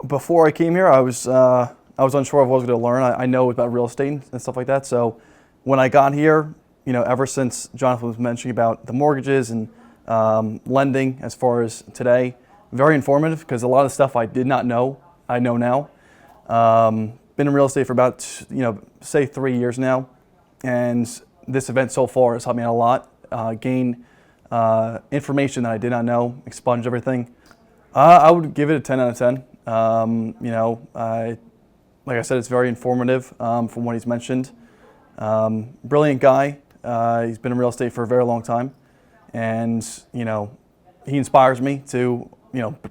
before I came here, I was unsure of what I was going to learn. I know about real estate and stuff like that. So when I got here, ever since Jonathan was mentioning about the mortgages and lending, as far as today, very informative because a lot of stuff I did not know, I know now. Been in real estate for about, say 3 years now, and this event so far has helped me out a lot. Gain information that I did not know, expunge everything. I would give it a 10 out of 10. Like I said, it's very informative from what he's mentioned. Brilliant guy. He's been in real estate for a very long time, and he inspires me to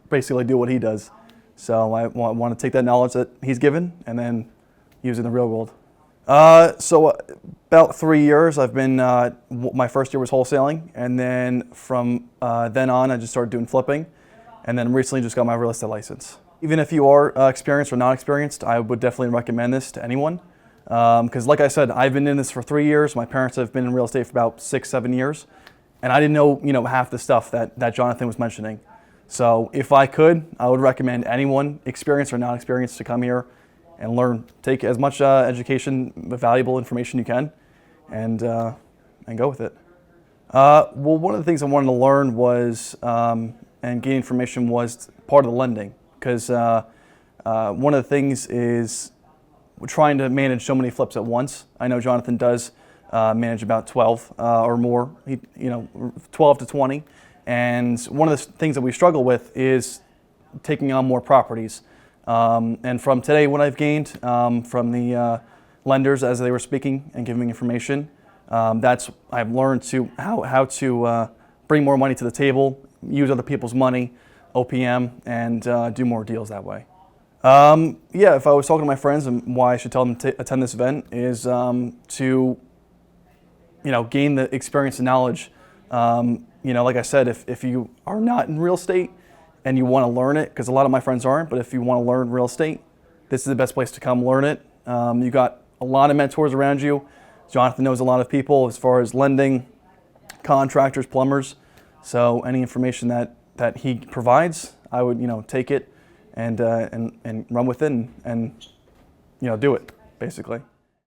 basically do what he does. So I want to take that knowledge that he's given and then use it in the real world. So about 3 years, I've been, my first year was wholesaling, and then from then on I just started doing flipping, and then recently just got my real estate license. Even if you are experienced or not experienced, I would definitely recommend this to anyone. Because like I said, I've been in this for 3 years. My parents have been in real estate for about 6, 7 years, and I didn't know half the stuff that Jonathan was mentioning. So if I could, I would recommend anyone, experienced or not experienced, to come here and learn. Take as much education, valuable information you can, and go with it. Well, one of the things I wanted to learn was, and gain information, was part of the lending. Because one of the things is we're trying to manage so many flips at once. I know Jonathan does manage about 12 or more, 12 to 20. And one of the things that we struggle with is taking on more properties. And from today, what I've gained from the lenders as they were speaking and giving me information, I've learned how to bring more money to the table, use other people's money, OPM, and do more deals that way. Yeah, if I was talking to my friends, and why I should tell them to attend this event is to gain the experience and knowledge. Like I said, if you are not in real estate and you want to learn it, because a lot of my friends aren't, but if you want to learn real estate, this is the best place to come learn it. You got a lot of mentors around you. Jonathan knows a lot of people as far as lending, contractors, plumbers. So any information that he provides, I would take it and run with it and do it basically.